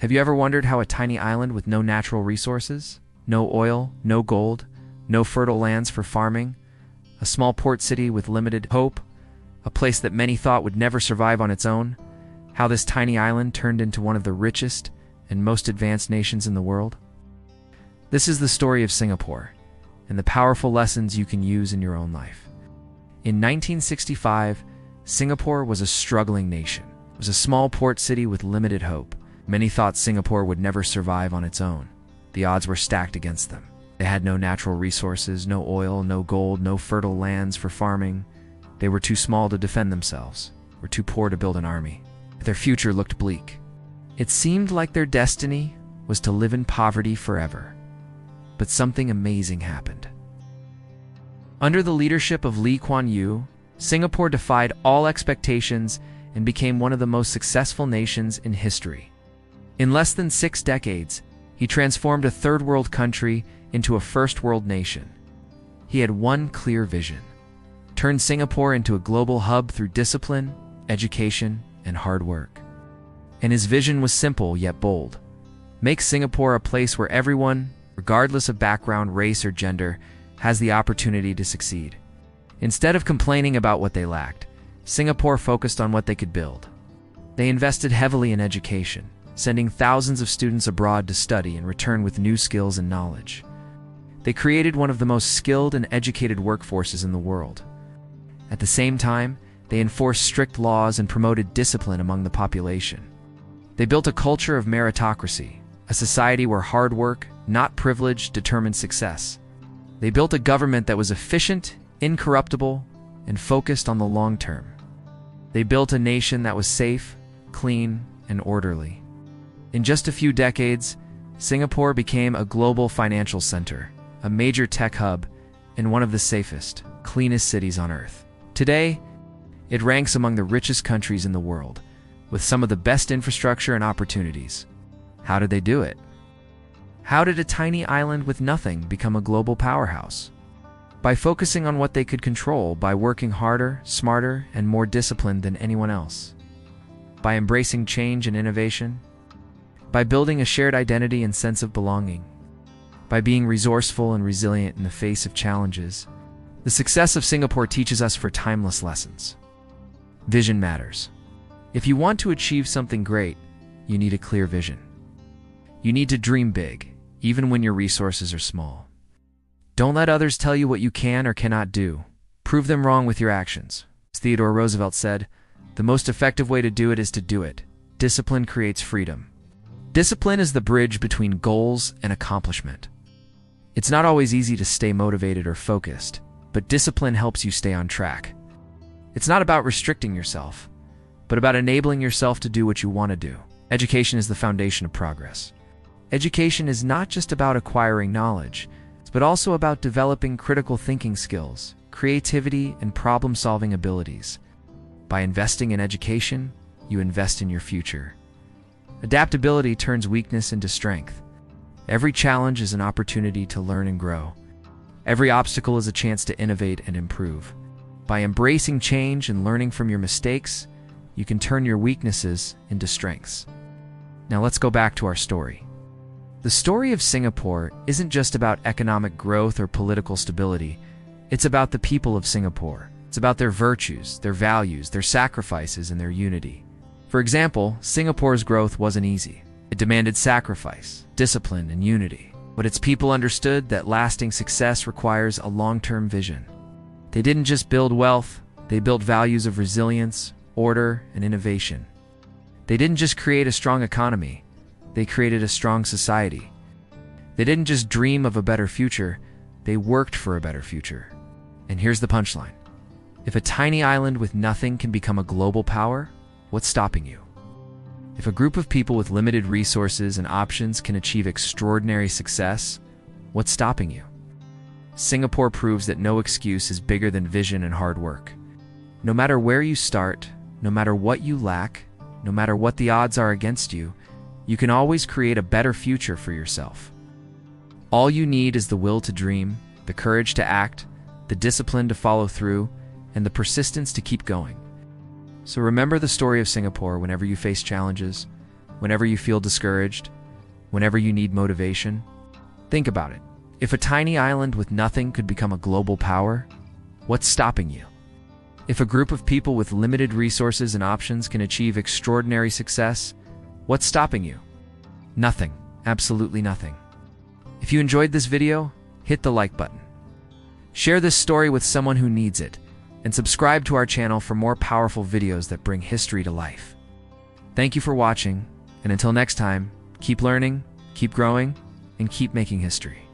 Have you ever wondered how a tiny island with no natural resources, no oil, no gold, no fertile lands for farming, a small port city with limited hope, a place that many thought would never survive on its own, how this tiny island turned into one of the richest and most advanced nations in the world? This is the story of Singapore, and the powerful lessons you can use in your own life. In 1965, Singapore was a struggling nation. It was a small port city with limited hope. Many thought Singapore would never survive on its own. The odds were stacked against them. They had no natural resources, no oil, no gold, no fertile lands for farming. They were too small to defend themselves, were too poor to build an army. Their future looked bleak. It seemed like their destiny was to live in poverty forever. But something amazing happened. Under the leadership of Lee Kuan Yew, Singapore defied all expectations and became one of the most successful nations in history. In less than 6 decades, he transformed a third-world country into a first-world nation. He had one clear vision: turn Singapore into a global hub through discipline, education, and hard work. And his vision was simple yet bold: make Singapore a place where everyone, regardless of background, race, or gender, has the opportunity to succeed. Instead of complaining about what they lacked, Singapore focused on what they could build. They invested heavily in education, sending thousands of students abroad to study and return with new skills and knowledge. They created one of the most skilled and educated workforces in the world. At the same time, they enforced strict laws and promoted discipline among the population. They built a culture of meritocracy, a society where hard work, not privilege, determined success. They built a government that was efficient, incorruptible, and focused on the long term. They built a nation that was safe, clean, and orderly. In just a few decades, Singapore became a global financial center, a major tech hub, and one of the safest, cleanest cities on Earth. Today, it ranks among the richest countries in the world, with some of the best infrastructure and opportunities. How did they do it? How did a tiny island with nothing become a global powerhouse? By focusing on what they could control, by working harder, smarter, and more disciplined than anyone else. By embracing change and innovation. By building a shared identity and sense of belonging. By being resourceful and resilient in the face of challenges. The success of Singapore teaches us for timeless lessons. Vision matters. If you want to achieve something great, you need a clear vision. You need to dream big, even when your resources are small. Don't let others tell you what you can or cannot do. Prove them wrong with your actions. As Theodore Roosevelt said, the most effective way to do it is to do it. Discipline creates freedom. Discipline is the bridge between goals and accomplishment. It's not always easy to stay motivated or focused, but discipline helps you stay on track. It's not about restricting yourself, but about enabling yourself to do what you want to do. Education is the foundation of progress. Education is not just about acquiring knowledge, but also about developing critical thinking skills, creativity, and problem-solving abilities. By investing in education, you invest in your future. Adaptability turns weakness into strength. Every challenge is an opportunity to learn and grow. Every obstacle is a chance to innovate and improve. By embracing change and learning from your mistakes, you can turn your weaknesses into strengths. Now let's go back to our story. The story of Singapore isn't just about economic growth or political stability. It's about the people of Singapore. It's about their virtues, their values, their sacrifices, and their unity. For example, Singapore's growth wasn't easy. It demanded sacrifice, discipline, and unity. But its people understood that lasting success requires a long-term vision. They didn't just build wealth, they built values of resilience, order, and innovation. They didn't just create a strong economy, they created a strong society. They didn't just dream of a better future, they worked for a better future. And here's the punchline. If a tiny island with nothing can become a global power, what's stopping you? If a group of people with limited resources and options can achieve extraordinary success, what's stopping you? Singapore proves that no excuse is bigger than vision and hard work. No matter where you start, no matter what you lack, no matter what the odds are against you, you can always create a better future for yourself. All you need is the will to dream, the courage to act, the discipline to follow through, and the persistence to keep going. So remember the story of Singapore whenever you face challenges. whenever you feel discouraged, whenever you need motivation? Think about it. If a tiny island with nothing could become a global power, what's stopping you? If a group of people with limited resources and options can achieve extraordinary success, what's stopping you? Nothing. Absolutely nothing. If you enjoyed this video, hit the like button. Share this story with someone who needs it, and subscribe to our channel for more powerful videos that bring history to life. Thank you for watching, and until next time, keep learning, keep growing, and keep making history.